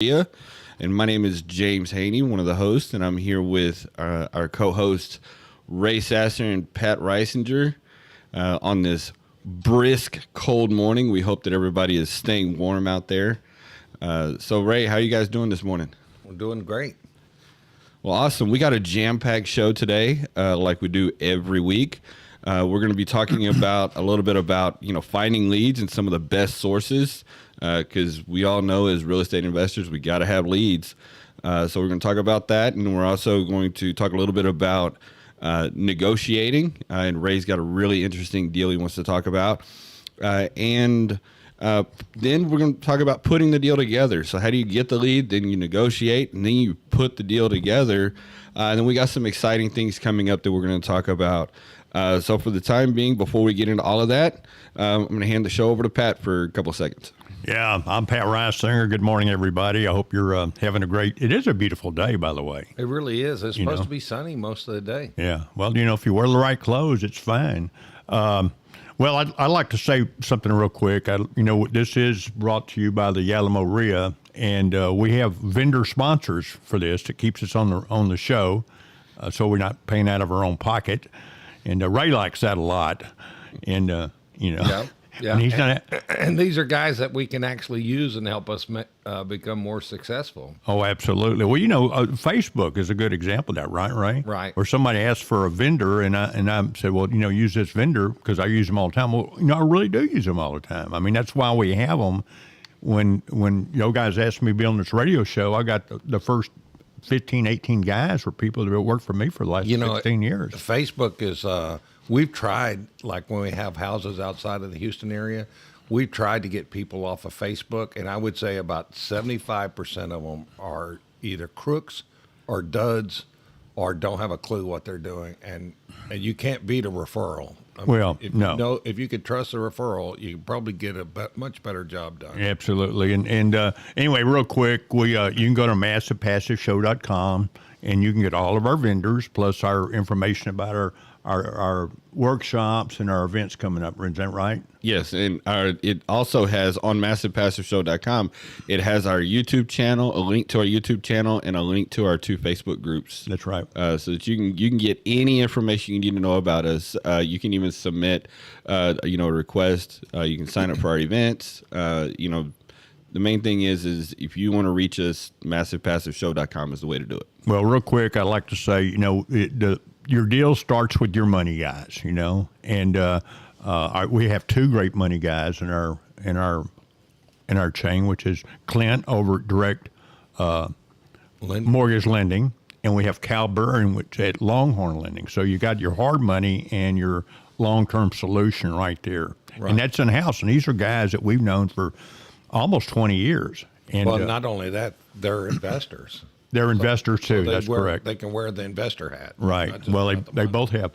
And my name is James Haney, one of the hosts, and I'm here with our co-hosts Ray Sasser and Pat Reisinger on this brisk, cold morning. We hope that everybody is staying warm out there. So, Ray, how are you guys doing this morning? We're doing great. Well, awesome. We got a jam-packed show today, like we do every week. We're going to be talking about a little bit about finding leads and some of the best sources, because we all know as real estate investors we got to have leads. So we're going to talk about that, and we're also going to talk a little bit about negotiating. And Ray's got a really interesting deal he wants to talk about, and then we're going to talk about putting the deal together. So how do you get the lead? Then you negotiate, and then you put the deal together. And then we got some exciting things coming up that we're going to talk about. So for the time being, before we get into all of that, I'm going to hand the show over to Pat for a couple of seconds. Yeah, I'm Pat Reisinger. Good morning, everybody. I hope you're having a great. It is a beautiful day, by the way. It really is. It's supposed to be sunny most of the day. Yeah. Well, if you wear the right clothes, it's fine. Well, I'd like to say something real quick. This is brought to you by the Alamo RIA, and we have vendor sponsors for this that keeps us on the show, so we're not paying out of our own pocket. And Ray likes that a lot, and Yeah. And he's not. And these are guys that we can actually use and help us become more successful. Oh, absolutely. Well, Facebook is a good example of that, right, Ray? Right. Where somebody asked for a vendor, and I said, well, use this vendor because I use them all the time. Well, I really do use them all the time. I mean, that's why we have them. When guys asked me to be on this radio show, I got the first 15, 18 guys were people that have worked for me for the last 16 years. Facebook is, we've tried, like when we have houses outside of the Houston area, we've tried to get people off of Facebook, and I would say about 75% of them are either crooks or duds or don't have a clue what they're doing, and you can't beat a referral. If you could trust a referral, you could probably get a much better job done. Absolutely. And anyway, real quick, you can go to massivepassiveshow.com, and you can get all of our vendors plus our information about our workshops and our events coming up. Is that right? Yes, and it also has on massivepassiveshow.com, it has our YouTube channel, a link to our YouTube channel, and a link to our 2 Facebook groups. That's right. So that you can get any information you need to know about us. You can even submit a request. You can sign up for our events. The main thing is if you want to reach us, massivepassiveshow.com is the way to do it. Well, real quick, I'd like to say, your deal starts with your money guys, and we have 2 great money guys in our chain, which is Clint over at Direct Mortgage Lending, and we have Cal Burren, which at Longhorn Lending. So you got your hard money and your long-term solution right there, right. And that's in house. And these are guys that we've known for almost 20 years. And well, not only that, they're investors. They're investors too. That's correct. They can wear the investor hat. Right. Well, they both have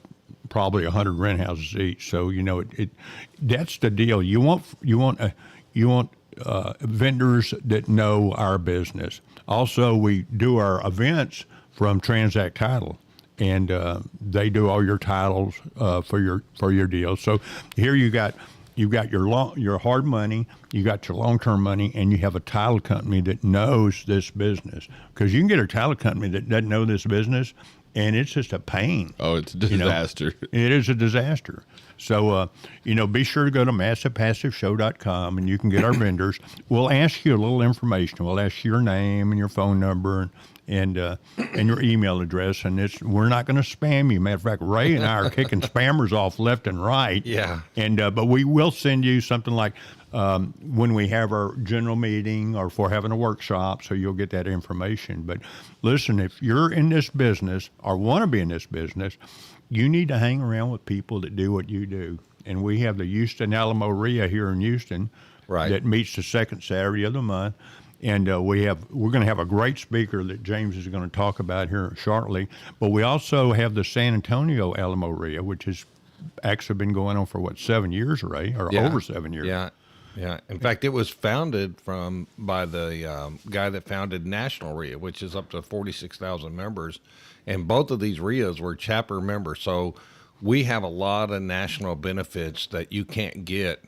probably 100 rent houses each. So that's the deal. You want vendors that know our business. Also, we do our events from Transact Title, and they do all your titles for your deals. So here you've got your hard money, you got your long-term money, and you have a title company that knows this business. Because you can get a title company that doesn't know this business, and it's just a pain. Oh, it's a disaster. It is a disaster. So, be sure to go to massivepassiveshow.com, and you can get our vendors. We'll ask you a little information. We'll ask you your name and your phone number and your email address, and we're not going to spam you. Matter of fact, Ray and I are kicking spammers off left and right. Yeah. And but we will send you something like when we have our general meeting or if we're having a workshop, so you'll get that information. But listen, if you're in this business or want to be in this business, you need to hang around with people that do what you do. And we have the Houston Alamo RIA here in Houston, right, that meets the second Saturday of the month. And we're going to have a great speaker that James is going to talk about here shortly. But we also have the San Antonio Alamo RIA, which has actually been going on for 7 years, Ray, or over 7 years. Yeah. Yeah. In fact, it was founded by the guy that founded National RIA, which is up to 46,000 members. And both of these RIAs were chapter members. So we have a lot of national benefits that you can't get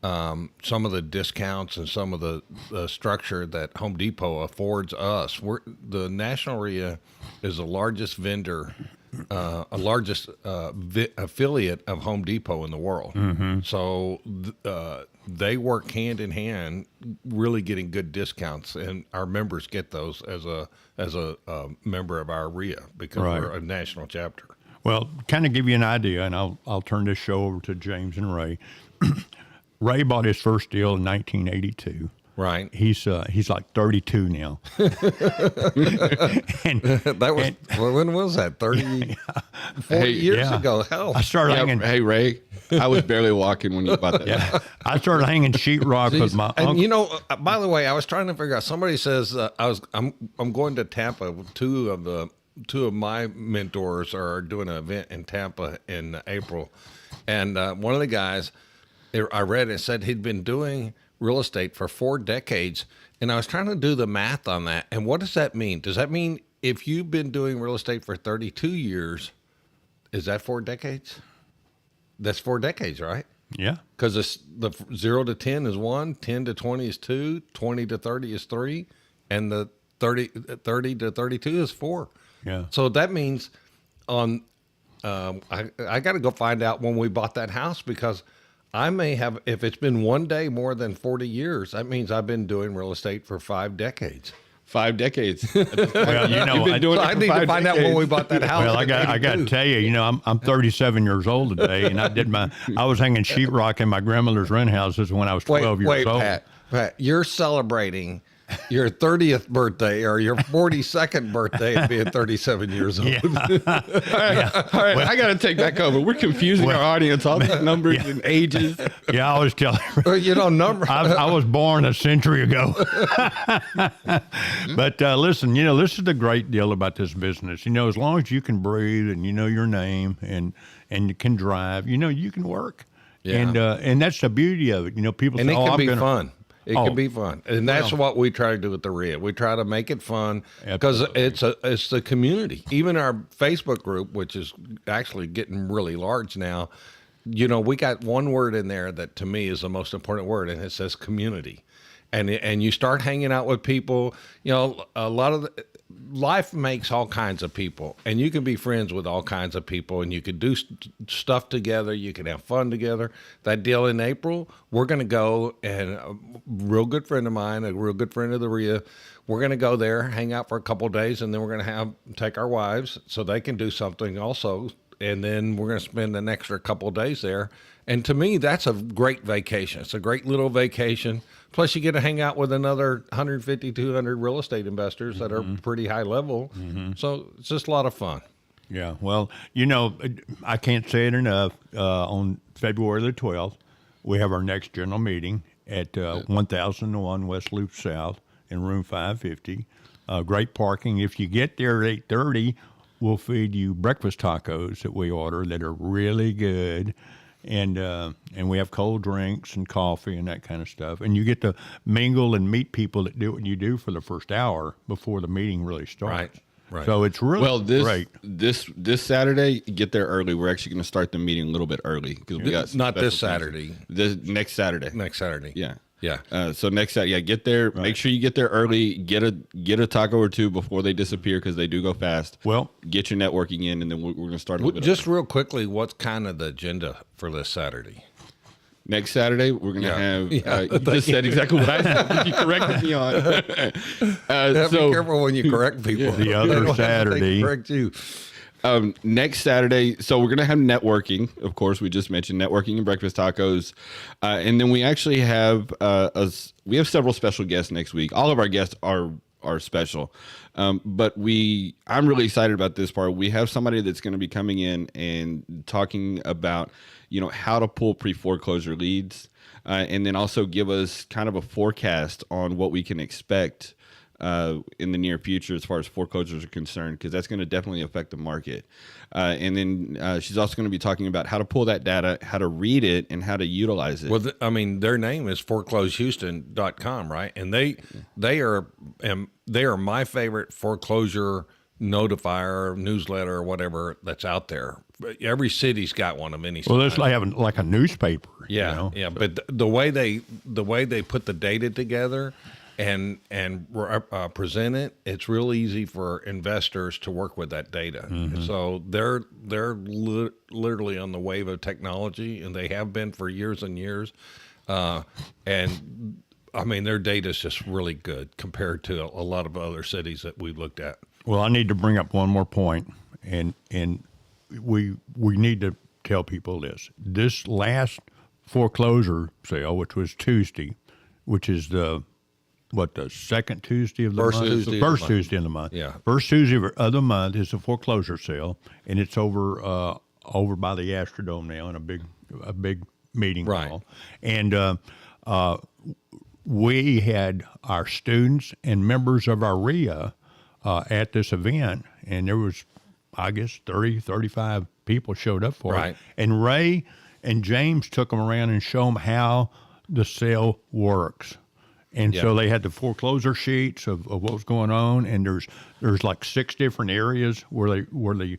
some of the discounts and some of the structure that Home Depot affords us. The National RIA is the largest vendor, largest affiliate of Home Depot in the world. So they work hand in hand, really getting good discounts, and our members get those as a member of our RIA because we're a national chapter. Well, kind of give you an idea, and I'll turn this show over to James and Ray. Ray bought his first deal in 1982. Right. He's like 32 now. When was that? 40 years ago. Hell. I started hanging. Hey, Ray, I was barely walking when you bought that. Yeah, I started hanging sheetrock with my uncle. And by the way, I was trying to figure out. Somebody says I'm going to Tampa. Two of my mentors are doing an event in Tampa in April, and one of the guys I read it said he'd been doing real estate for 4 decades, and I was trying to do the math on that. And what does that mean? Does that mean if you've been doing real estate for 32 years, is that 4 decades? That's 4 decades, right? Yeah. Because the 0 to 10 is 1, 10 to 20 is 2, 20 to 30 is 3, and the 30 to 32 is 4. Yeah. So that means I got to go find out when we bought that house, because I may have, if it's been one day more than 40 years, that means I've been doing real estate for 5 decades. 5 decades. Well, You've been doing it I for need to 5 find out when we bought that house. Well, I got to tell you, I'm 37 years old today, and I was hanging sheetrock in my grandmother's rent houses when I was 12 years old. Pat, you're celebrating your 30th birthday or your 42nd birthday of being 37 years old. Yeah. All right, I got to take back over. We're confusing our audience, all these numbers and ages. Yeah, I always tell Number. I was born a century ago. But listen, this is the great deal about this business. As long as you can breathe and you know your name and you can drive, you can work. Yeah. And that's the beauty of it. People And say, it can I'm be gonna, fun. It can be fun, and that's what we try to do with the RIA. We try to make it fun because it's the community. Even our Facebook group, which is actually getting really large now, we got one word in there that to me is the most important word, and it says community. And you start hanging out with people. A lot of life makes all kinds of people, and you can be friends with all kinds of people, and you can do stuff together. You can have fun together. That deal in April, we're going to go, and a real good friend of mine, a real good friend of the RIA, we're going to go there, hang out for a couple of days, and then we're going to take our wives so they can do something also, and then we're going to spend an extra couple of days there. And to me, that's a great vacation. It's a great little vacation. Plus, you get to hang out with another 150, 200 real estate investors that are pretty high level. So it's just a lot of fun. Yeah. Well, I can't say it enough. On February the 12th, we have our next general meeting at 1001 West Loop South in room 550. Great parking. If you get there at 8:30, we'll feed you breakfast tacos that we order that are really good. And we have cold drinks and coffee and that kind of stuff. And you get to mingle and meet people that do what you do for the first hour before the meeting really starts. Right. So it's really great. This Saturday, get there early. We're actually going to start the meeting a little bit early because we got not this special Saturday. This next Saturday. Next Saturday. Yeah. Yeah. So next Saturday, get there. Right. Make sure you get there early. Get a taco or two before they disappear because they do go fast. Well, get your networking in, and then we're going to start a little bit just real quickly. What's kind of the agenda for this Saturday? Next Saturday, we're going to have. You just said exactly what I said. You corrected me on. Be careful when you correct people. The other Saturday, correct you. Next Saturday, so we're going to have networking. Of course, we just mentioned networking and breakfast tacos. And then we actually have we have several special guests next week. All of our guests are special. But I'm really excited about this part. We have somebody that's going to be coming in and talking about, how to pull pre-foreclosure leads, and then also give us kind of a forecast on what we can expect in the near future as far as foreclosures are concerned, because that's going to definitely affect the market. And then she's also going to be talking about how to pull that data, how to read it, and how to utilize it. Well, their name is foreclosehouston.com, right? And they are my favorite foreclosure notifier, newsletter, or whatever that's out there. every city's got one of any. Well, it's like having like a newspaper. Yeah, you know? yeah. But the way they put the data together and present it, it's real easy for investors to work with that data. So they're literally on the wave of technology, and they have been for years and years. And I mean, their data is just really good compared to a lot of other cities that we looked at. Well, I need to bring up one more point, and we need to tell people this. This last foreclosure sale, which was Tuesday, which is the second Tuesday of the First month? Tuesday The of the first month. Tuesday of the month. Yeah. First Tuesday of the month is the foreclosure sale, and it's over by the Astrodome now in a big meeting Right. hall. And we had our students and members of our RIA at this event, and there was, I guess, 35 people showed up for Right. it. And Ray and James took them around and showed them how the sale works. And so they had the foreclosure sheets of what was going on, and there's like 6 different areas where they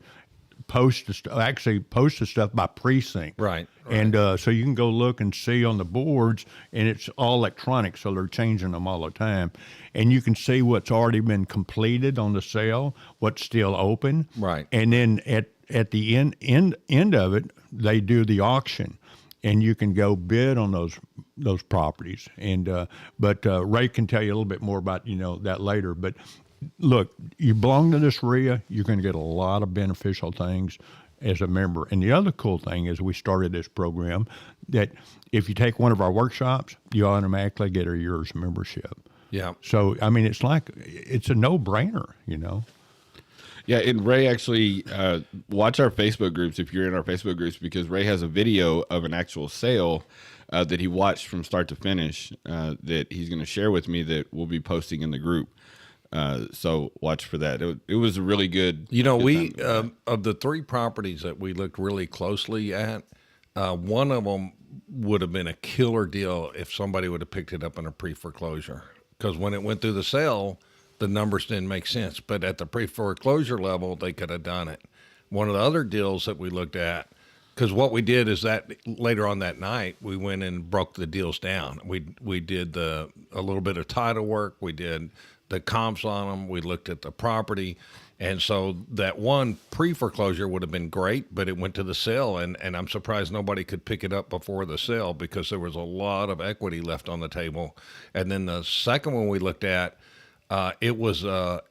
post the stuff by precinct. Right. And so you can go look and see on the boards, and it's all electronic, so they're changing them all the time. And you can see what's already been completed on the sale, what's still open. Right. And then at the end of it, they do the auction, and you can go bid on those properties. And but Ray can tell you a little bit more about that later. But look, you belong to this RIA, you're going to get a lot of beneficial things as a member. And the other cool thing is we started this program that if you take one of our workshops, you automatically get a year's membership. Yeah. So, I mean, it's a no-brainer, Yeah, and Ray actually watch our Facebook groups if you're in our Facebook groups, because Ray has a video of an actual sale that he watched from start to finish that he's going to share with me that we'll be posting in the group. So watch for that. It was a really good. We of the 3 properties that we looked really closely at, one of them would have been a killer deal if somebody would have picked it up in a pre-foreclosure. Because when it went through the sale, the numbers didn't make sense. But at the pre-foreclosure level, they could have done it. One of the other deals that we looked at, because what we did is that later on that night, we went and broke the deals down. We did a little bit of title work. We did the comps on them. We looked at the property. And so that one pre-foreclosure would have been great, but it went to the sale, and I'm surprised nobody could pick it up before the sale because there was a lot of equity left on the table. And then the second one we looked at, it was a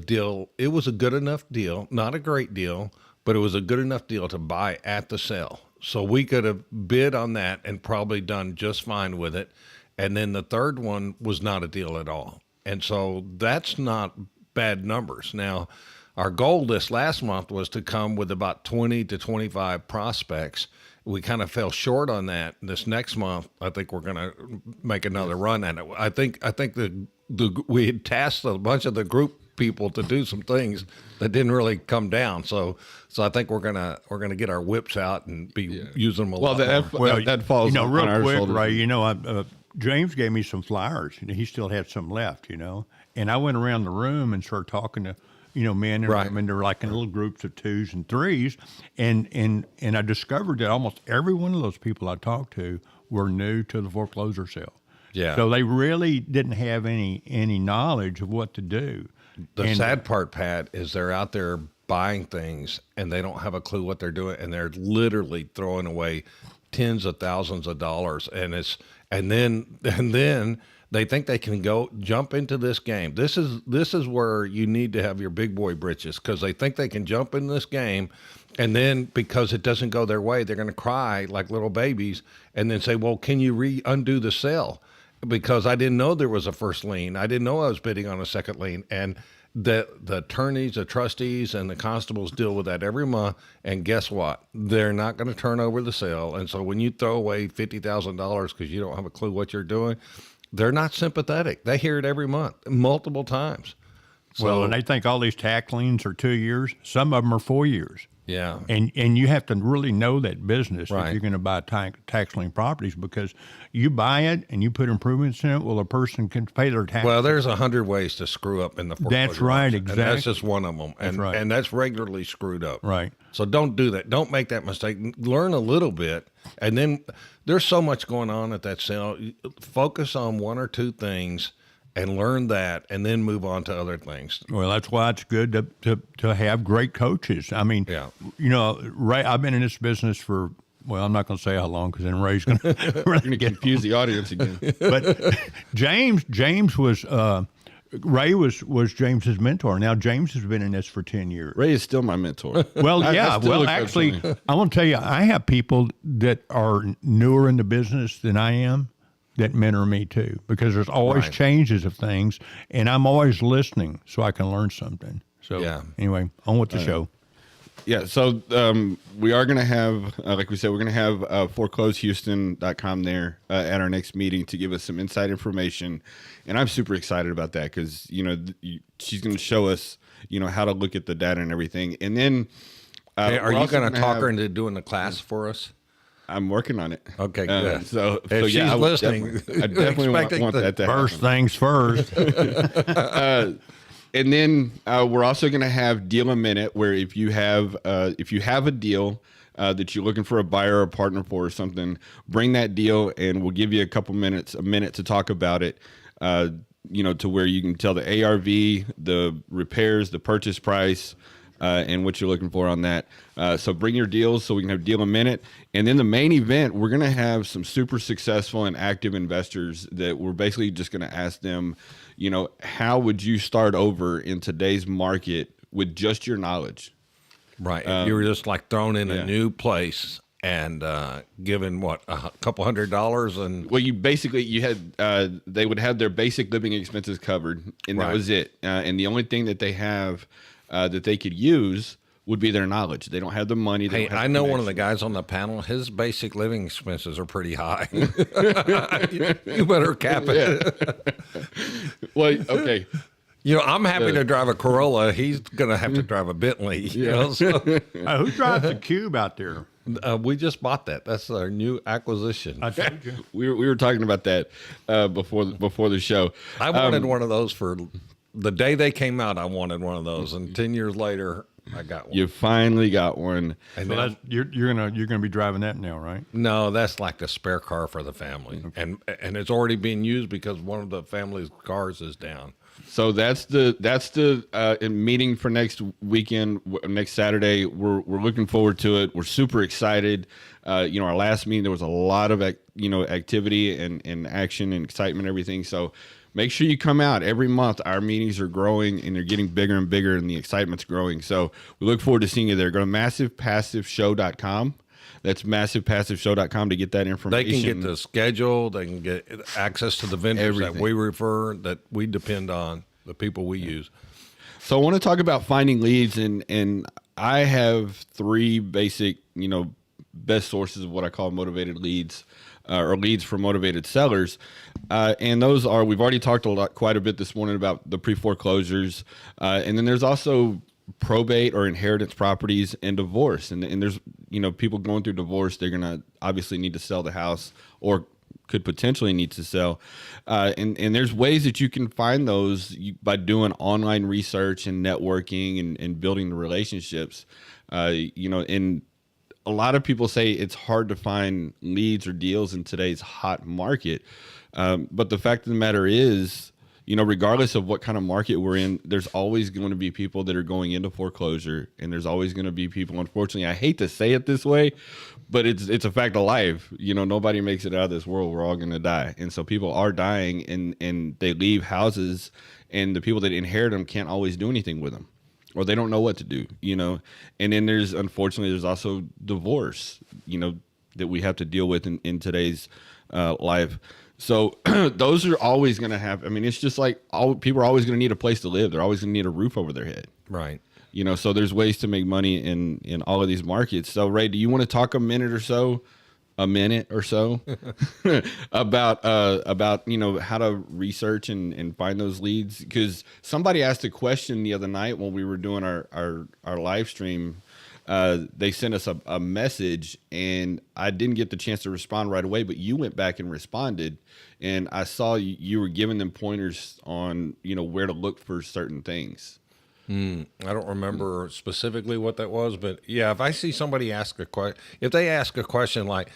deal. It was a good enough deal, not a great deal, but it was a good enough deal to buy at the sale. So we could have bid on that and probably done just fine with it. And then the third one was not a deal at all. And so that's not bad numbers. Now, our goal this last month was to come with about 20 to 25 prospects. We kind of fell short on that. This next month, I think we're going to make another run at it. I think we had tasked a bunch of the group people to do some things that didn't really come down. So I think we're gonna get our whips out and be using them a lot more. That falls on real our quick, shoulders. Ray. James gave me some flyers. He still had some left. And I went around the room and started talking to men and women. They're like in little groups of 2s and 3s, and I discovered that almost every one of those people I talked to were new to the foreclosure sale. Yeah. So they really didn't have any knowledge of what to do. The sad part, Pat, is they're out there buying things and they don't have a clue what they're doing, and they're literally throwing away tens of thousands of dollars, and then they think they can go jump into this game. This is where you need to have your big boy britches, because they think they can jump in this game, and then because it doesn't go their way, they're going to cry like little babies and then say, well, can you undo the sale? Because I didn't know there was a first lien. I didn't know I was bidding on a second lien. And the attorneys, the trustees, and the constables deal with that every month. And guess what? They're not going to turn over the sale. And so when you throw away $50,000 because you don't have a clue what you're doing, they're not sympathetic. They hear it every month, multiple times. And they think all these tax liens are 2 years. Some of them are 4 years. Yeah. And you have to really know that business if Right. you're going to buy tax lien properties, because you buy it and you put improvements in it, well, a person can pay their taxes. Well, there's 100 ways to screw up in the foreclosure That's right, auction, and that's exactly. just one of them. And, right. and that's regularly screwed up. Right. So don't do that. Don't make that mistake. Learn a little bit. And then there's so much going on at that sale. Focus on one or two things and learn that, and then move on to other things. Well, that's why it's good to have great coaches. I mean, Yeah. you know, Ray, I've been in this business for, well, I'm not going to say how long, because then Ray's going to You're going to confuse the audience again. But James was Ray was James's mentor. Now James has been in this for 10 years. Ray is still my mentor. Well, I yeah. still Well, look up to actually, him. I want to tell you, I have people that are newer in the business than I am that mentor me too, because there's always Right. changes of things, and I'm always listening so I can learn something. So Yeah. anyway, on with the show. Yeah, so we are going to have, like we said, we're going to have foreclosehouston.com there at our next meeting to give us some inside information. And I'm super excited about that because, you know, she's going to show us, you know, how to look at the data and everything. And then Hey, are we're you also going to gonna talk her have- into doing the class for us? I'm working on it. Okay, good. So If she's I would listening, I definitely want expecting that to First happen. things first. And then we're also going to have Deal a Minute, where if you have a deal that you're looking for a buyer or a partner for or something, bring that deal, and we'll give you a minute to talk about it. You know, to where you can tell the ARV, the repairs, the purchase price, and what you're looking for on that. So bring your deals so we can have Deal a Minute. And then the main event, we're going to have some super successful and active investors that we're basically just going to ask them, you know, how would you start over in today's market with just your knowledge? Right. If you were just like thrown in yeah. a new place and given what, a couple $100 and Well, you had they would have their basic living expenses covered, and that Right. was it. And the only thing that they have that they could use would be their knowledge. They don't have the money. They hey, don't have I the know one of the connection. guys on the panel, his basic living expenses are pretty high. You better cap it. Well, okay. You know, I'm happy to drive a Corolla. He's going to have to drive a Bentley. You know, so, Who drives the Cube out there? we just bought that. That's our new acquisition. I told you. We were talking about that before the show. I wanted one of those for the day they came out. I wanted one of those, and 10 years later, I got one. You finally got one. And So now- that's, you're gonna be driving that now, right? no, that's like the spare car for the family, and it's already being used because one of the family's cars is down. So that's the meeting for next weekend, next Saturday. We're looking forward to it. We're super excited. You know, our last meeting there was a lot of activity and action and excitement, and everything. So make sure you come out every month. Our meetings are growing and they're getting bigger and bigger, and the excitement's growing. So we look forward to seeing you there. Go to massivepassiveshow.com. That's massivepassiveshow.com to get that They information. can get the schedule. They can get access to the vendors that Everything. we refer, that we depend on, the people we use. So I want to talk about finding leads, and I have three basic, you know, best sources of what I call motivated leads, or leads for motivated sellers, and those are, we've already talked quite a bit this morning about the pre-foreclosures, and then there's also probate or inheritance properties and divorce, and there's, you know, people going through divorce, they're gonna obviously need to sell the house or could potentially need to sell, and there's ways that you can find those by doing online research and networking and building the relationships. You know, and a lot of people say it's hard to find leads or deals in today's hot market, but the fact of the matter is, you know, regardless of what kind of market we're in, there's always going to be people that are going into foreclosure, and there's always going to be people, unfortunately, I hate to say it this way, but it's a fact of life. You know, nobody makes it out of this world. We're all going to die. And so people are dying, and they leave houses, and the people that inherit them can't always do anything with them, or they don't know what to do, you know. And then unfortunately, there's also divorce, you know, that we have to deal with in today's life. So those are always going to have, I mean, it's just like people are always going to need a place to live. They're always going to need a roof over their head. Right. You know, so there's ways to make money in all of these markets. So Ray, do you want to talk a minute or so about, you know, how to research and find those leads? Because somebody asked a question the other night when we were doing our live stream. they sent us a message, and I didn't get the chance to respond right away, but you went back and responded, and I saw you were giving them pointers on, where to look for certain things. I don't remember specifically what that was, but yeah, if I see somebody ask if they ask a question like,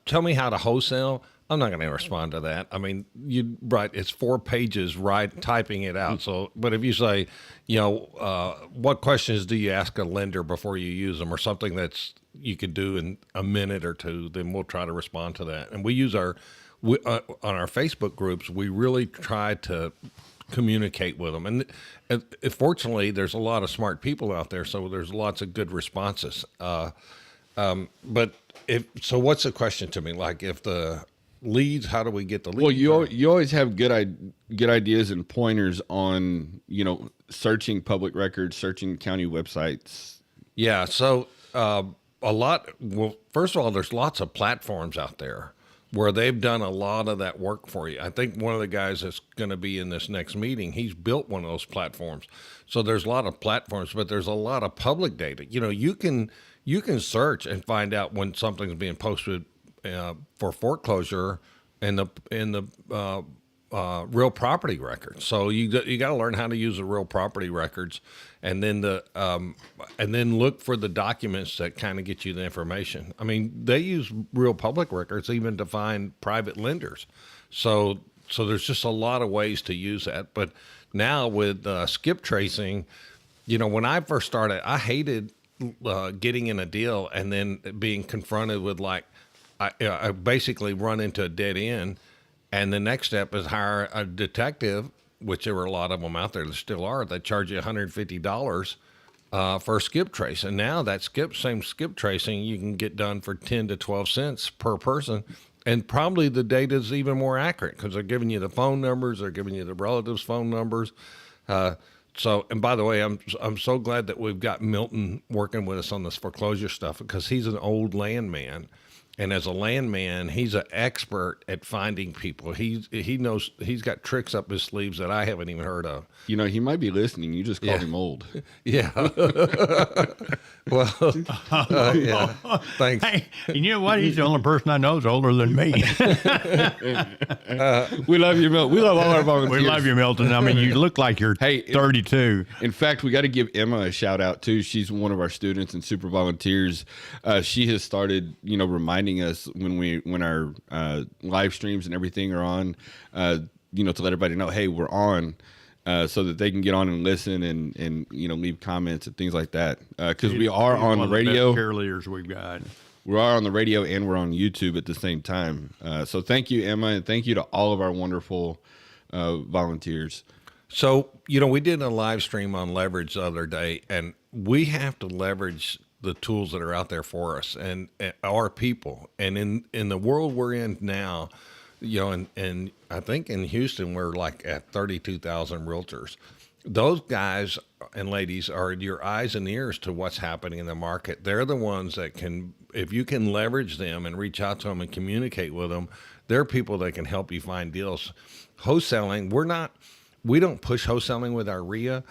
tell me how to wholesale, I'm not going to respond to that. I mean, it's 4 pages, typing it out. So, but if you say, what questions do you ask a lender before you use them, or something that's you could do in a minute or two, then we'll try to respond to that. And we use on our Facebook groups, we really try to communicate with them. And fortunately, there's a lot of smart people out there, so there's lots of good responses. But what's the question to me? Like, if the leads, how do we get the leads? Well, you always have good ideas and pointers on, searching public records, searching county websites. Yeah. So first of all, there's lots of platforms out there where they've done a lot of that work for you. I think one of the guys that's going to be in this next meeting, he's built one of those platforms. So there's a lot of platforms, but there's a lot of public data. You can search and find out when something's being posted for foreclosure in the real property records. So you got to learn how to use the real property records, and then look for the documents that kind of get you the information. I mean, they use real public records even to find private lenders. So there's just a lot of ways to use that. But now with skip tracing, when I first started, I hated getting in a deal and then being confronted with I basically run into a dead end. And the next step is hire a detective, which there were a lot of them out there, there still are, that charge you $150 for a skip trace. And now that same skip tracing you can get done for 10 to 12 cents per person. And probably the data is even more accurate because they're giving you the phone numbers, they're giving you the relatives' phone numbers. And by the way, I'm so glad that we've got Milton working with us on this foreclosure stuff, because he's an old landman. And as a landman, he's an expert at finding people. He knows, he's got tricks up his sleeves that I haven't even heard of. He might be listening. You just called him old. Yeah. Well, yeah. Thanks. Hey, you know what? He's the only person I know is older than me. We love you, Milton. We love all our volunteers. We love you, Milton. I mean, you look like you're 32. In fact, we got to give Emma a shout out too. She's one of our students and super volunteers. She has started, reminding us when our live streams and everything are on, to let everybody know, hey, we're on. So that they can get on and listen and leave comments and things like that. Because we are on the radio. Cheerleaders we've got. We are on the radio and we're on YouTube at the same time. So thank you, Emma, and thank you to all of our wonderful volunteers. So, we did a live stream on leverage the other day, and we have to leverage the tools that are out there for us and our people. And in the world we're in now, and I think in Houston, we're like at 32,000 realtors. Those guys and ladies are your eyes and ears to what's happening in the market. They're the ones that can, if you can leverage them and reach out to them and communicate with them, they're people that can help you find deals. Wholesaling, we don't push wholesaling with our RIA.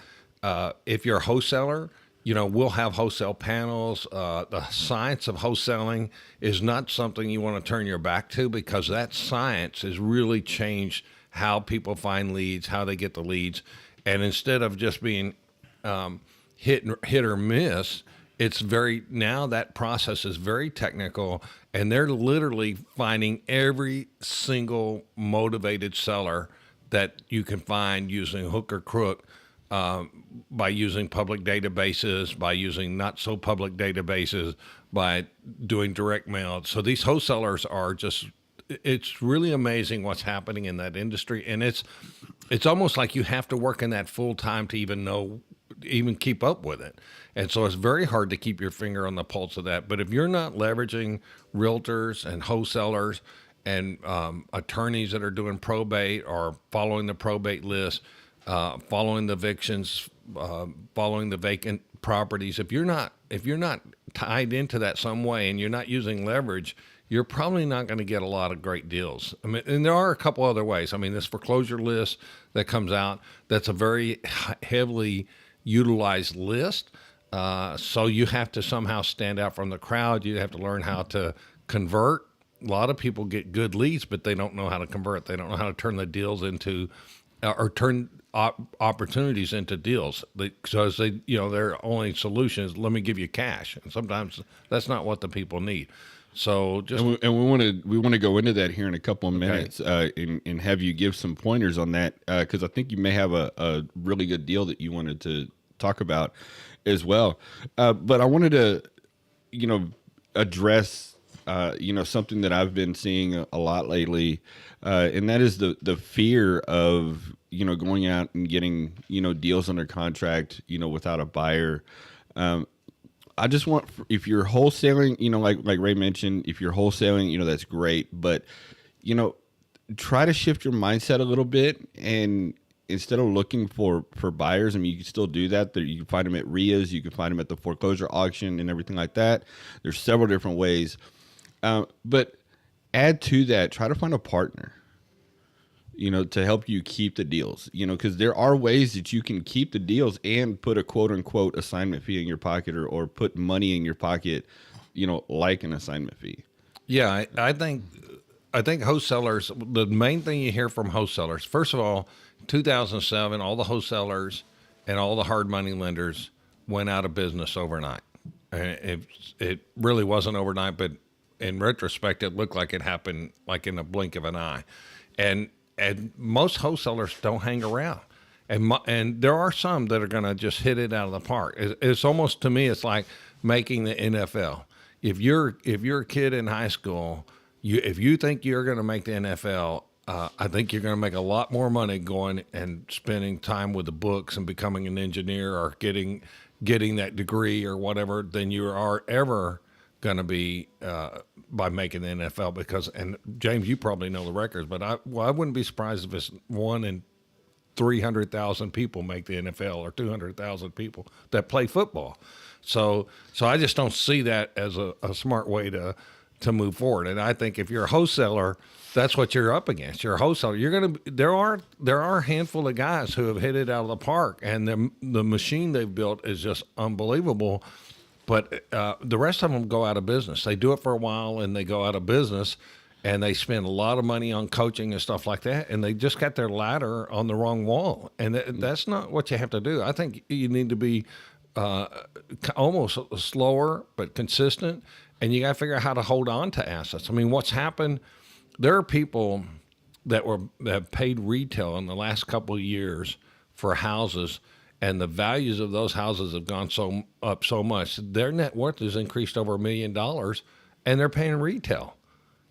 If you're a wholesaler, we'll have wholesale panels. The science of wholesaling is not something you want to turn your back to, because that science has really changed how people find leads, how they get the leads. And instead of just being hit or miss, now that process is very technical, and they're literally finding every single motivated seller that you can find using hook or crook. By using public databases, by using not so public databases, by doing direct mail. So these wholesalers are it's really amazing what's happening in that industry. And it's almost like you have to work in that full time to even keep up with it. And so it's very hard to keep your finger on the pulse of that. But if you're not leveraging realtors and wholesalers and attorneys that are doing probate or following the probate list, following the evictions, following the vacant properties. If you're not tied into that some way and you're not using leverage, you're probably not going to get a lot of great deals. I mean, and there are a couple other ways. I mean, this foreclosure list that comes out, that's a very heavily utilized list. So you have to somehow stand out from the crowd. You have to learn how to convert. A lot of people get good leads, but they don't know how to convert. They don't know how to turn the deals into, or turn opportunities into deals. Because their only solution is, let me give you cash, and sometimes that's not what the people need. So just and we want to go into that here in a couple of minutes, and have you give some pointers on that, because I think you may have a really good deal that you wanted to talk about as well. But I wanted to, address, something that I've been seeing a lot lately, and that is the fear of, going out and getting, deals under contract, without a buyer. I just want, if you're wholesaling, like Ray mentioned, if you're wholesaling, that's great, but, try to shift your mindset a little bit, and instead of looking for buyers, I mean, you can still do that. You can find them at RIAs, you can find them at the foreclosure auction and everything like that. There's several different ways. But add to that, try to find a partner, to help you keep the deals, because there are ways that you can keep the deals and put a quote unquote assignment fee in your pocket, or put money in your pocket, like an assignment fee. Yeah, I think wholesalers, the main thing you hear from wholesalers, first of all, 2007, all the wholesalers and all the hard money lenders went out of business overnight. And it really wasn't overnight, but in retrospect, it looked like it happened like in a blink of an eye. And most wholesalers don't hang around. And there are some that are going to just hit it out of the park. It's almost, to me, it's like making the NFL. If you're a kid in high school, if you think you're going to make the NFL, I think you're going to make a lot more money going and spending time with the books and becoming an engineer, or getting that degree or whatever, than you are ever going to be by making the NFL. Because, and James, you probably know the records, but I wouldn't be surprised if it's 1 in 300,000 people make the NFL, or 200,000 people that play football. So I just don't see that as a smart way to move forward. And I think if you're a wholesaler, that's what you're up against. You're a wholesaler. There are a handful of guys who have hit it out of the park, and the machine they've built is just unbelievable. But the rest of them go out of business. They do it for a while and they go out of business, and they spend a lot of money on coaching and stuff like that, and they just got their ladder on the wrong wall. And that's not what you have to do. I think you need to be almost slower but consistent, and you got to figure out how to hold on to assets. I mean, what's happened? There are people that have paid retail in the last couple of years for houses, and the values of those houses have gone up so much. Their net worth has increased over $1 million, and they're paying retail.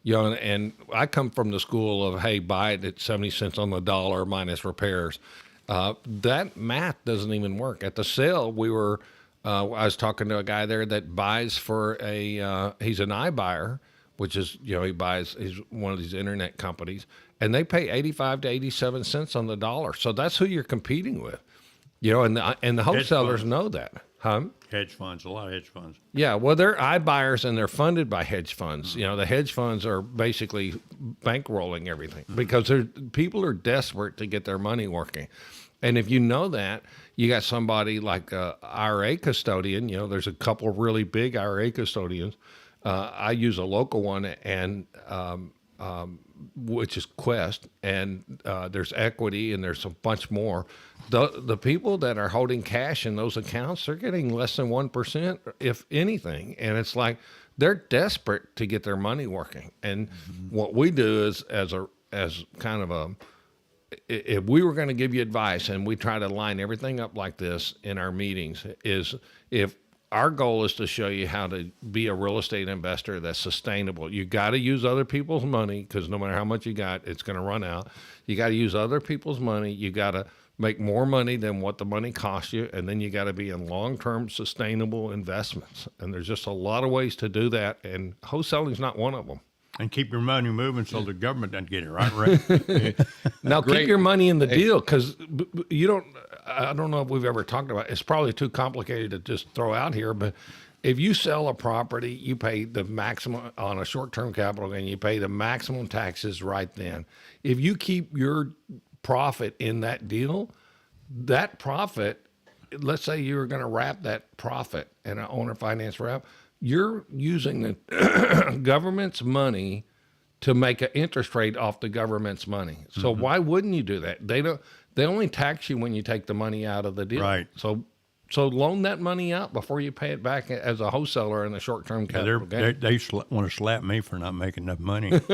And I come from the school of, hey, buy it at 70 cents on the dollar minus repairs. That math doesn't even work. At the sale, I was talking to a guy there that buys for he's an iBuyer, which is, he's one of these internet companies, and they pay 85 to 87 cents on the dollar. So that's who you're competing with, and the wholesalers know that. Huh? Hedge funds, a lot of hedge funds. Yeah, well, they're iBuyers, and they're funded by hedge funds. Mm-hmm. The hedge funds are basically bankrolling everything, because people are desperate to get their money working. And if you know that, you got somebody like a IRA custodian. There's a couple of really big IRA custodians. I use a local one, and which is Quest, and there's Equity, and there's a bunch more. The people that are holding cash in those accounts, they're getting less than 1%, if anything. And it's like they're desperate to get their money working. And what we do is, as kind of if we were going to give you advice, and we try to line everything up like this in our meetings, is if our goal is to show you how to be a real estate investor that's sustainable. You got to use other people's money, because no matter how much you got, it's going to run out. You got to use other people's money. You got to make more money than what the money costs you, and then you got to be in long-term sustainable investments. And there's just a lot of ways to do that, and wholesaling is not one of them. And keep your money moving so the government doesn't get it, right? Now, keep your money in the deal, because I don't know if we've ever talked about it. It's probably too complicated to just throw out here, but if you sell a property, you pay the maximum on a short-term capital gain, you pay the maximum taxes right then. If you keep your profit in that deal, that profit let's say you were going to wrap that profit in an owner finance wrap, you're using the government's money to make an interest rate off the government's money. So why wouldn't you do that? They don't. They only tax you when you take the money out of the deal. Right. So loan that money out before you pay it back as a wholesaler in the short-term capital gain. They want to slap me for not making enough money. Get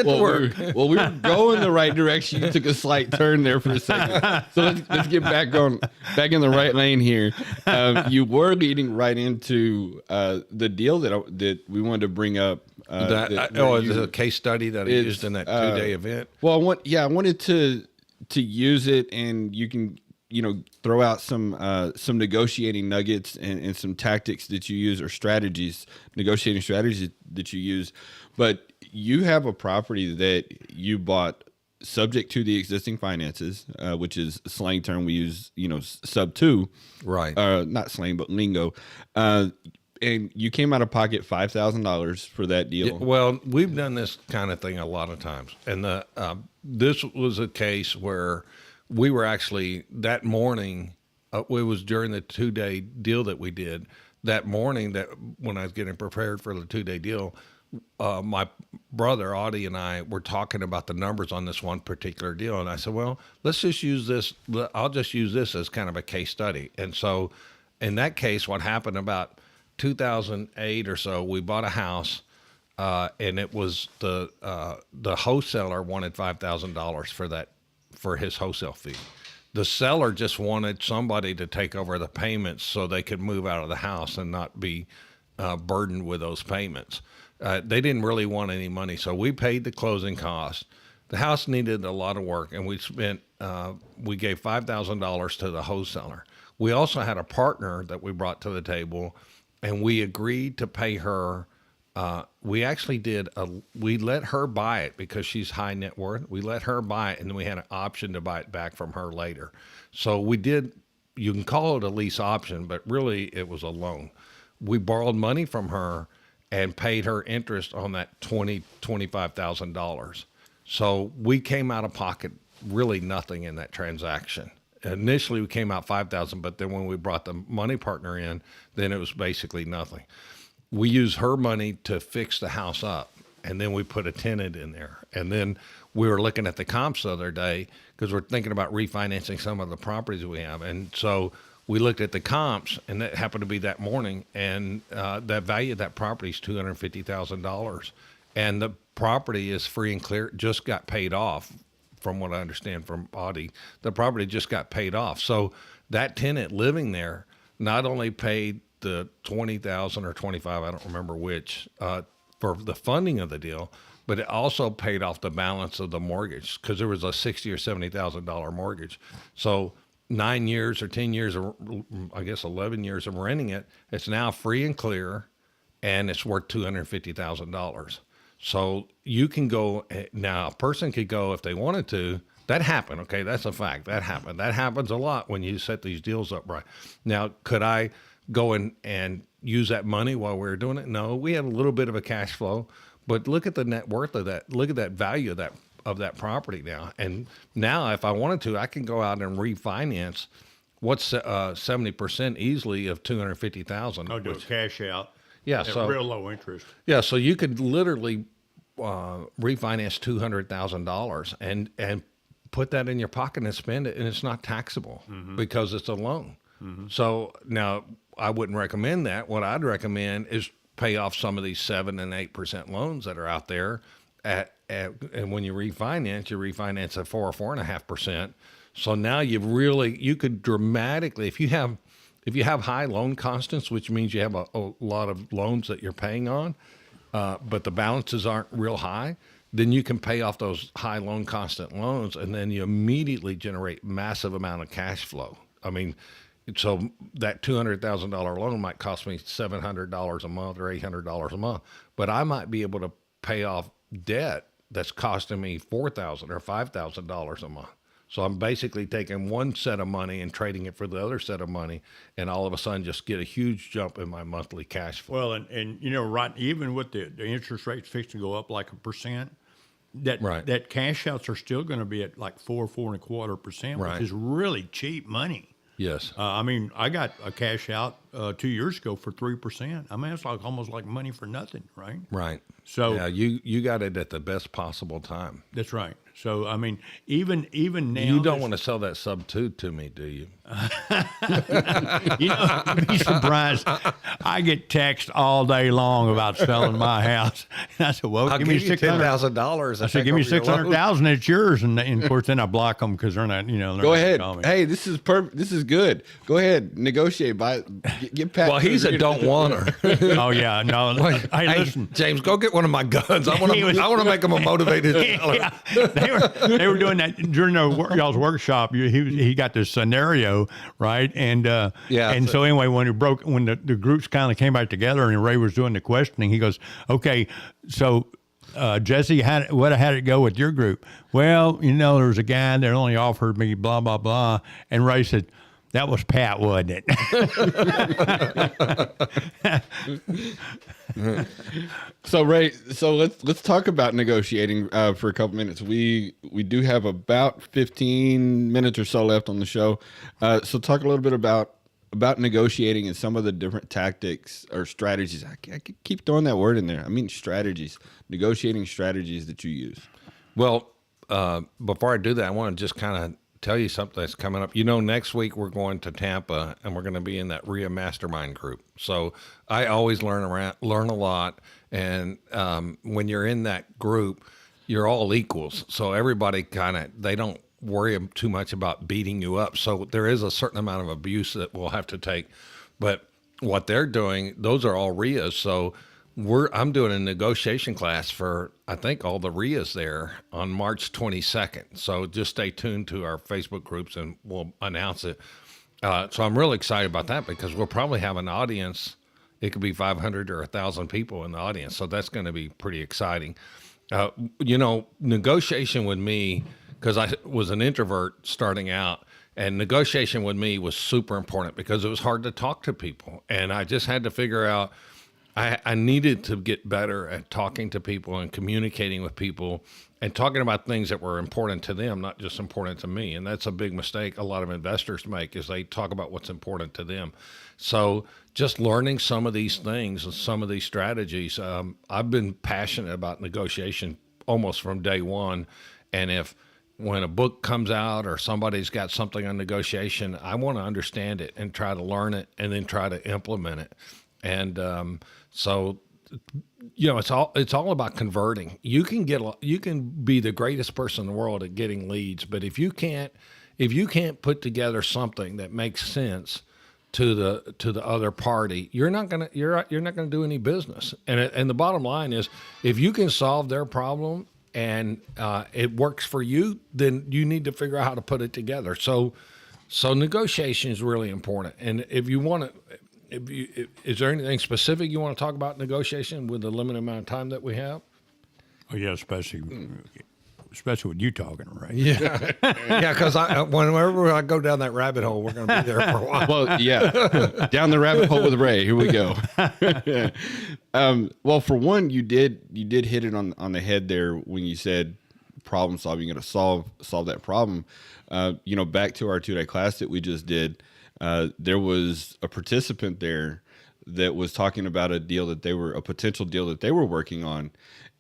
to work. We were going the right direction. You took a slight turn there for a second. So let's get back in the right lane here. You were leading right into the deal that we wanted to bring up. It's a case study that I used in that 2-day event. Well, I wanted to use it, and you can throw out some negotiating nuggets and some tactics that you use, or negotiating strategies that you use. But you have a property that you bought subject to the existing finances, which is a slang term we use, sub 2. Right. Not slang, but lingo. And you came out of pocket $5,000 for that deal. Yeah, well, we've done this kind of thing a lot of times. And this was a case where we were actually, that morning, it was during the 2-day deal that we did. That morning, that when I was getting prepared for the 2-day deal, my brother, Audie, and I were talking about the numbers on this one particular deal. And I said, well, let's just use this. I'll just use this as kind of a case study. And so in that case, what happened about 2008 or so, we bought a house, and it was the wholesaler wanted $5,000 for his wholesale fee. The seller just wanted somebody to take over the payments so they could move out of the house and not be burdened with those payments. They didn't really want any money, so we paid the closing costs. The house needed a lot of work, and we gave $5,000 to the wholesaler. We also had a partner that we brought to the table, and we agreed to pay her. We actually we let her buy it because she's high net worth. We let her buy it, and then we had an option to buy it back from her later. So we did, you can call it a lease option, but really it was a loan. We borrowed money from her and paid her interest on that $25,000. So we came out of pocket really nothing in that transaction. Initially, we came out $5,000, but then when we brought the money partner in, then it was basically nothing. We used her money to fix the house up, and then we put a tenant in there. And then we were looking at the comps the other day because we're thinking about refinancing some of the properties we have. And so we looked at the comps, and that happened to be that morning, and that value of that property is $250,000. And the property is free and clear, just got paid off. From what I understand from Audie, the property just got paid off. So that tenant living there not only paid the $20,000 or $25,000, I don't remember which, for the funding of the deal, but it also paid off the balance of the mortgage because there was a $60,000 or $70,000 mortgage. So 9 years or 10 years, or I guess 11 years of renting it, it's now free and clear, and it's worth $250,000. So you can go now. A person could go if they wanted to. That happened. Okay, that's a fact. That happened. That happens a lot when you set these deals up right. Now, could I go and use that money while we were doing it? No, we had a little bit of a cash flow, but look at the net worth of that. Look at that value of that property now. And now, if I wanted to, I can go out and refinance. What's 70% easily of $250,000? I'll do a cash out. Yeah, at so real low interest. Yeah, so you could literally refinance $200,000 and put that in your pocket and spend it, and it's not taxable because it's a loan. So now I wouldn't recommend that. What I'd recommend is pay off some of these 7 and 8% loans that are out there. And when you refinance at 4 or 4.5%. So now you could dramatically, if you have high loan constants, which means you have a lot of loans that you're paying on, but the balances aren't real high, then you can pay off those high loan constant loans, and then you immediately generate massive amount of cash flow. I mean, so that $200,000 loan might cost me $700 a month or $800 a month, but I might be able to pay off debt that's costing me $4,000 or $5,000 a month. So I'm basically taking one set of money and trading it for the other set of money, and all of a sudden just get a huge jump in my monthly cash flow. Well, and right, even with the interest rates fixing to go up like 1%, that Right. that cash outs are still going to be at like 4.25%, Right. which is really cheap money. Yes. I mean, I got a cash out 2 years ago for 3%. I mean, it's like almost like money for nothing, right? Right. So yeah, you got it at the best possible time. that's right. So I mean, even now, You don't want to sell that sub two to me, do you? You know, you'd be surprised. I get text all day long about selling my house. And I said, "Well, I'll give me give you $600." $10,000. I said, "Give me $600,000. It's yours." And of course, then I block them because they're not. You know, they're Go not ahead. gonna call me. Hey, this is perfect. This is good. Go ahead, negotiate. Get Pat. Well, he's a don't wanter. Oh yeah, no. Hey, listen. James, go get one of my guns. I want He was- to make him a motivated seller. Yeah, they were doing that during y'all's workshop. He got this scenario, right? And Yeah, and so anyway, when the groups kind of came back together and Ray was doing the questioning, he goes, "Okay, so." Jesse, how did it go with your group? Well, you know, there was a guy that only offered me blah, blah, blah. And Ray said, that was Pat, wasn't it? So Ray, let's talk about negotiating for a couple minutes. We do have about 15 minutes or so left on the show. So talk a little bit about negotiating and some of the different tactics or strategies. I keep throwing that word in there. I mean strategies, negotiating strategies that you use. Well, before I do that, I want to just kind of tell you something that's coming up. You know, next week we're going to Tampa and we're going to be in that RIA mastermind group. So I always learn a lot. And when you're in that group, you're all equals. So everybody they don't worry too much about beating you up. So there is a certain amount of abuse that we'll have to take. But what they're doing, those are all RIAs. So I'm doing a negotiation class for, I think, all the RIAs there on March 22nd. So just stay tuned to our Facebook groups and we'll announce it. So I'm really excited about that because we'll probably have an audience. It could be 500 or 1,000 people in the audience. So that's going to be pretty exciting. You know, negotiation with me, because I was an introvert starting out, and negotiation with me was super important because it was hard to talk to people. And I just had to figure out, I needed to get better at talking to people and communicating with people and talking about things that were important to them, not just important to me. And that's a big mistake a lot of investors make, is they talk about what's important to them. So just learning some of these things and some of these strategies, I've been passionate about negotiation almost from day one. And when a book comes out or somebody's got something on negotiation, I want to understand it and try to learn it and then try to implement it. And so, you know, it's all about converting. You can be the greatest person in the world at getting leads, but if you can't put together something that makes sense to the other party, you're not gonna do any business. And the bottom line is, if you can solve their problem and it works for you, then you need to figure out how to put it together. So negotiation is really important. And if you want to. Is there anything specific you want to talk about negotiation with the limited amount of time that we have? Oh yeah, especially with you talking, right? Yeah, yeah. Because whenever I go down that rabbit hole, we're going to be there for a while. Well, yeah, down the rabbit hole with Ray. Here we go. Well, for one, you did hit it on the head there when you said problem solving. You got to solve that problem. You know, back to our 2-day class that we just did. There was a participant there that was talking about a potential deal that they were working on.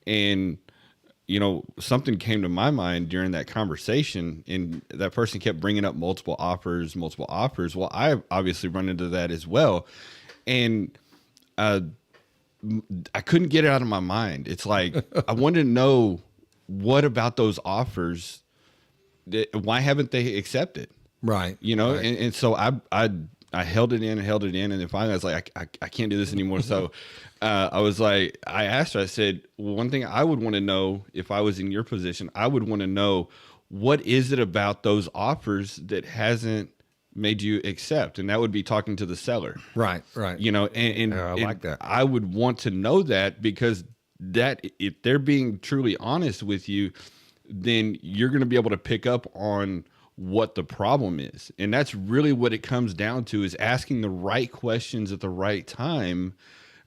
And, you know, something came to my mind during that conversation, and that person kept bringing up multiple offers. Well, I obviously run into that as well. And, I couldn't get it out of my mind. It's like, I wanted to know what about those offers why haven't they accepted? Right. You know, right. And so I held it in, and then finally I was like, I can't do this anymore. So I was like, I asked her, I said, well, one thing I would want to know if I was in your position, I would want to know, what is it about those offers that hasn't made you accept? And that would be talking to the seller. Right. Right. You know, and I like that. I would want to know that, because that, if they're being truly honest with you, then you're going to be able to pick up on what the problem is. And that's really what it comes down to, is asking the right questions at the right time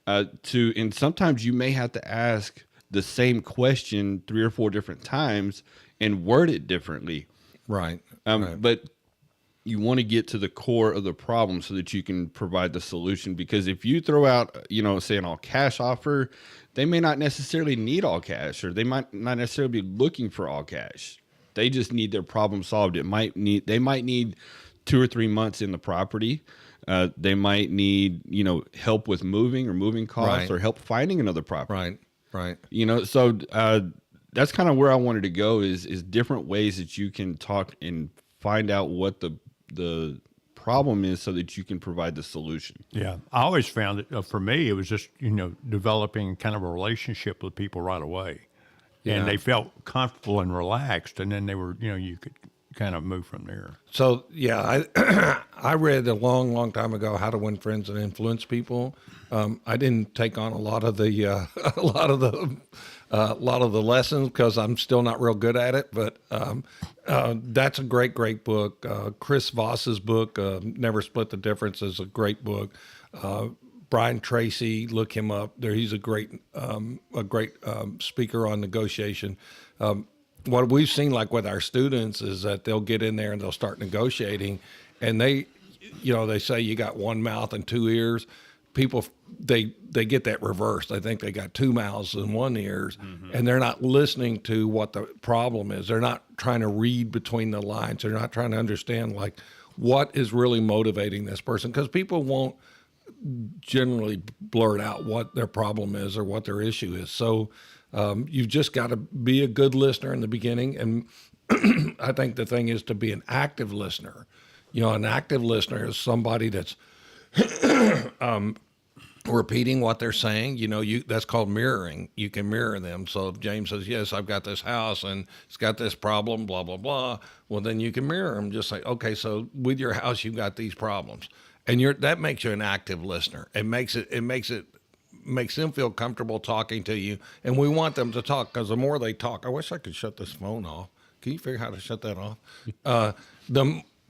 and sometimes you may have to ask the same question 3 or 4 different times and word it differently. Right. But you want to get to the core of the problem so that you can provide the solution. Because if you throw out, say an all cash offer, they may not necessarily need all cash, or they might not necessarily be looking for all cash. They just need their problem solved. They might need 2 or 3 months in the property. They might need, help with moving or moving costs, Right. or help finding another property. Right. So that's kind of where I wanted to go is different ways that you can talk and find out what the problem is so that you can provide the solution. Yeah, I always found that for me, it was just developing kind of a relationship with people right away, and they felt comfortable and relaxed, and then they were, you could kind of move from there. So yeah, I read a long time ago How to Win Friends and Influence People. I didn't take on a lot of the a lot of the lessons because I'm still not real good at it. But that's a great book. Chris Voss's book, Never Split the Difference, is a great book. Brian Tracy, look him up. He's a great speaker on negotiation. What we've seen, like with our students, is that they'll get in there and they'll start negotiating, and they say you got one mouth and two ears. People, they get that reversed. They think they got two mouths and one ears, and they're not listening to what the problem is. They're not trying to read between the lines. They're not trying to understand like what is really motivating this person, because people won't generally blurt out what their problem is or what their issue is. So you've just got to be a good listener in the beginning. And I think the thing is to be an active listener. An active listener is somebody that's repeating what they're saying. That's called mirroring. You can mirror them. So if James says, yes, I've got this house and it's got this problem, blah, blah, blah. Well, then you can mirror them. Just say, okay, so with your house, you've got these problems. And that makes you an active listener. It makes them feel comfortable talking to you. And we want them to talk, because the more they talk, I wish I could shut this phone off. Can you figure out how to shut that off?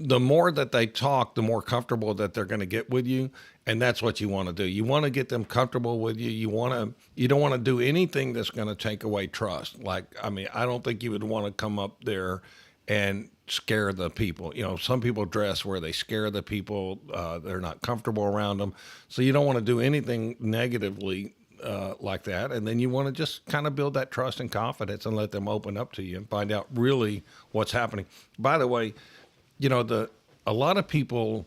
The more that they talk, the more comfortable that they're going to get with you. And that's what you want to do. You want to get them comfortable with you. You don't want to do anything that's going to take away trust. I don't think you would want to come up there and scare the people. Some people dress where they scare the people. They're not comfortable around them. So you don't want to do anything negatively like that. And then you want to just kind of build that trust and confidence and let them open up to you and find out really what's happening. By the way, a lot of people,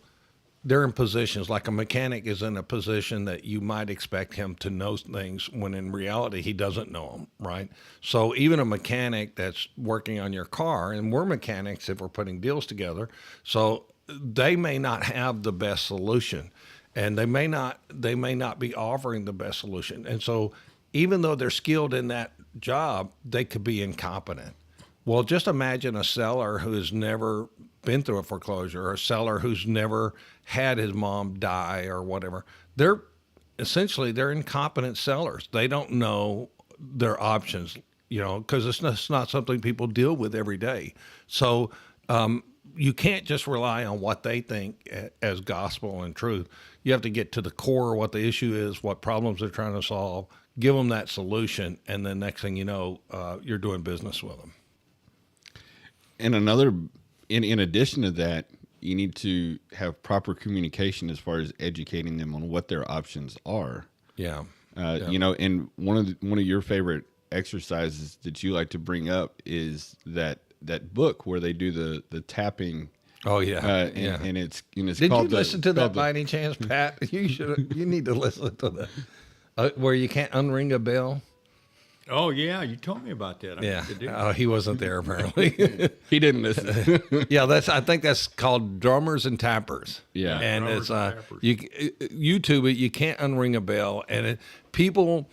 they're in positions, like a mechanic is in a position that you might expect him to know things when in reality he doesn't know them, right? So even a mechanic that's working on your car, and we're mechanics if we're putting deals together, so they may not have the best solution, and they may not be offering the best solution. And so even though they're skilled in that job, they could be incompetent. Well, just imagine a seller who has never been through a foreclosure, or a seller who's never had his mom die or whatever. They're incompetent sellers. They don't know their options, because it's not something people deal with every day. So you can't just rely on what they think as gospel and truth. You have to get to the core of what the issue is, what problems they're trying to solve, give them that solution, and then next thing you know, you're doing business with them. And in addition to that, you need to have proper communication as far as educating them on what their options are. Yeah. And one of your favorite exercises that you like to bring up is that book where they do the tapping. Oh yeah. And it's Did called you listen to that by any chance, Pat? You need to listen to that. Where you can't unring a bell. Oh yeah, you told me about that. Yeah. He wasn't there apparently. He didn't listen. Yeah, I think that's called Drummers and Tappers. Yeah. And Drummers it's and Tappers. YouTube it. You can't unring a bell, and people.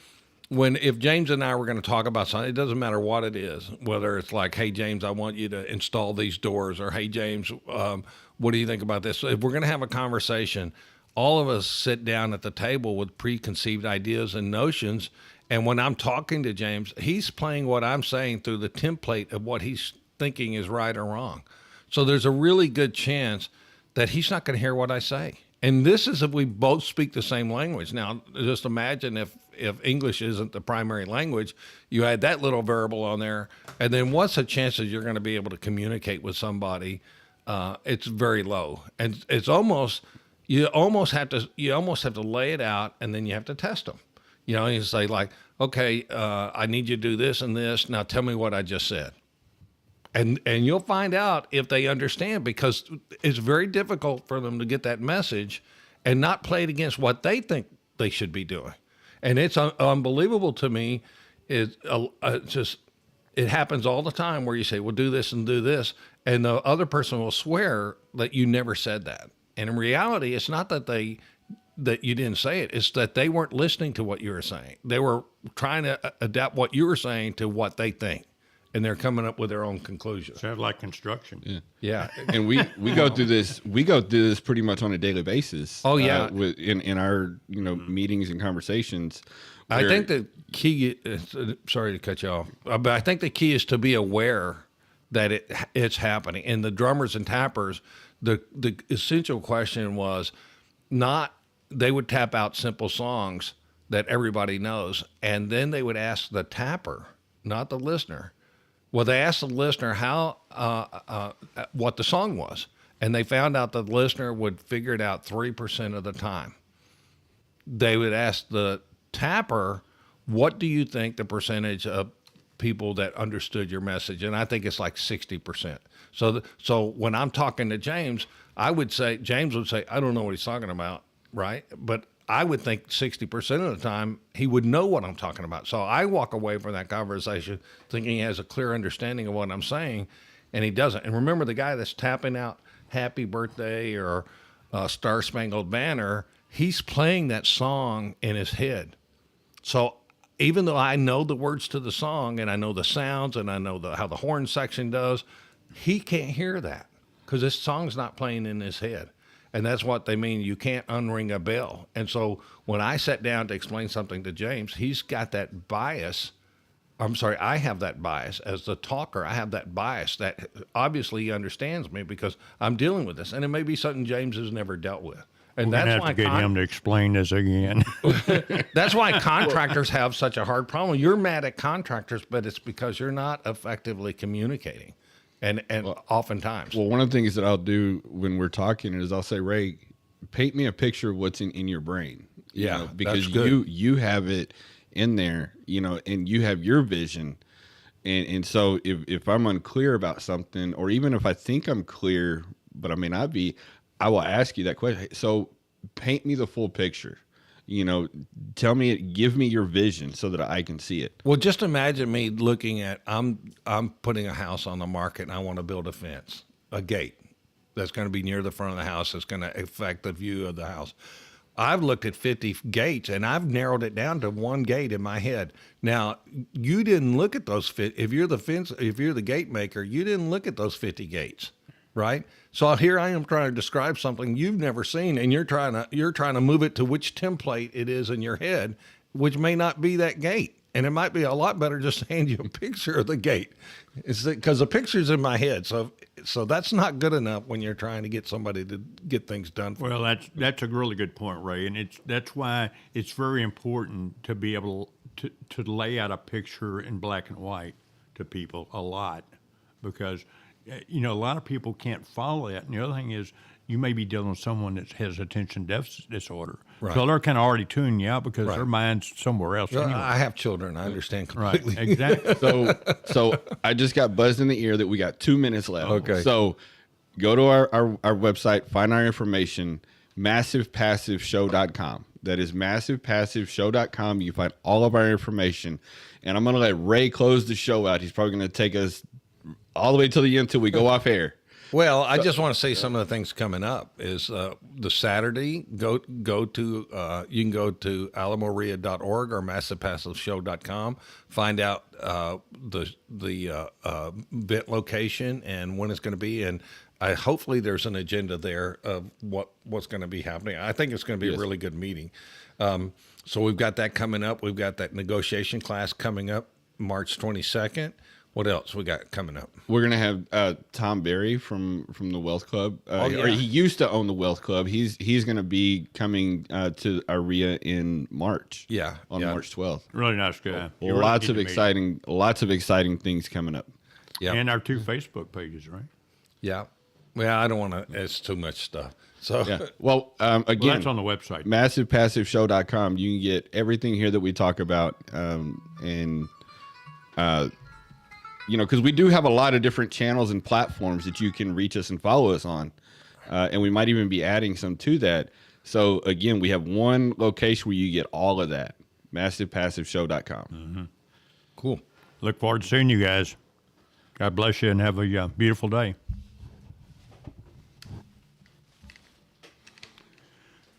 If James and I were going to talk about something, it doesn't matter what it is, whether it's like, hey, James, I want you to install these doors, or hey, James, what do you think about this? So if we're going to have a conversation, all of us sit down at the table with preconceived ideas and notions. And when I'm talking to James, he's playing what I'm saying through the template of what he's thinking is right or wrong. So there's a really good chance that he's not going to hear what I say. And this is if we both speak the same language. Now, just imagine if English isn't the primary language, you add that little variable on there, and then what's the chances you're going to be able to communicate with somebody? It's very low, and it's almost you almost have to lay it out, and then you have to test them. You know, you say like, okay, I need you to do this and this. Now tell me what I just said. And you'll find out if they understand, because it's very difficult for them to get that message and not play it against what they think they should be doing. And it's unbelievable to me. It happens all the time where you say, well, do this and do this. And the other person will swear that you never said that. And in reality, it's not that you didn't say it. It's that they weren't listening to what you were saying. They were trying to adapt what you were saying to what they think. And they're coming up with their own conclusions. Sounds like construction. Yeah. And we go through this. We go through this pretty much on a daily basis. Oh, yeah. In our meetings and conversations. I think the key is, sorry to cut you off, but I think the key is to be aware that it's happening. And the drummers and tappers, the essential question was not, they would tap out simple songs that everybody knows, and then they would ask the tapper, not the listener. Well, they asked the listener what the song was, and they found out the listener would figure it out 3% of the time. They would ask the tapper, what do you think the percentage of people that understood your message? And I think it's like 60%. So when I'm talking to James, James would say, I don't know what he's talking about, right? But I would think 60% of the time he would know what I'm talking about. So I walk away from that conversation thinking he has a clear understanding of what I'm saying, and he doesn't. And remember, the guy that's tapping out Happy Birthday or Star Spangled Banner, he's playing that song in his head. So even though I know the words to the song and I know the sounds and I know how the horn section does, he can't hear that because this song's not playing in his head. And that's what they mean. You can't unring a bell. And so when I sat down to explain something to James, he's got that bias. I'm sorry, I have that bias. As the talker, I have that bias that obviously he understands me because I'm dealing with this. And it may be something James has never dealt with. And We're that's why to get him to explain this again. That's why contractors have such a hard problem. You're mad at contractors, but it's because you're not effectively communicating. And oftentimes. Well, one of the things that I'll do when we're talking is I'll say, Ray, paint me a picture of what's in your brain. Because you have it in there, and you have your vision. And so if I'm unclear about something, or even if I think I'm clear, but I may not be, I will ask you that question. So paint me the full picture. Tell me, give me your vision so that I can see it. Well, just imagine me looking at, I'm putting a house on the market and I want to build a fence, a gate that's going to be near the front of the house. That's going to affect the view of the house. I've looked at 50 gates and I've narrowed it down to one gate in my head. Now, you didn't look at those if you're the gate maker, you didn't look at those 50 gates. Right. So here I am trying to describe something you've never seen, and you're trying to move it to which template it is in your head, which may not be that gate. And it might be a lot better just to hand you a picture of the gate. It's because the picture's in my head. So that's not good enough when you're trying to get somebody to get things done. Well, that's a really good point, Ray. And that's why it's very important to be able to lay out a picture in black and white to people a lot, because a lot of people can't follow that. And the other thing is, you may be dealing with someone that has attention deficit disorder. Right. So they're kind of already tuning you out because their mind's somewhere else. Well, anyway. I have children. I understand completely. Right, exactly. So I just got buzzed in the ear that we got 2 minutes left. Okay. So go to our website, find our information, massivepassiveshow.com. That is massivepassiveshow.com. You find all of our information. And I'm going to let Ray close the show out. He's probably going to take us all the way till the end till we go off air. Well, I just want to say some of the things coming up is the Saturday. You can go to alamoria.org or massivepassiveshow.com. Find out the event location and when it's going to be, and hopefully there's an agenda there of what's going to be happening. I think it's going to be a really good meeting. So we've got that coming up. We've got that negotiation class coming up March 22nd. What else we got coming up? We're gonna have Tom Berry from the Wealth Club. Yeah. Or he used to own the Wealth Club. He's gonna be coming to Aria in March. Yeah, on yeah. March 12th. Really nice guy. You really Lots need of to meet him. lots of exciting things coming up. Yeah. And our 2 Facebook pages, right? Yeah. Well, I don't want to. It's too much stuff. So Yeah. Well, Well, again, that's on the website. MassivePassiveShow.com. You can get everything here that we talk about, because we do have a lot of different channels and platforms that you can reach us and follow us on, and we might even be adding some to that. So again, we have one location where you get all of that. MassivePassiveShow.com. cool. Look forward to seeing you guys. God bless you and have a beautiful day.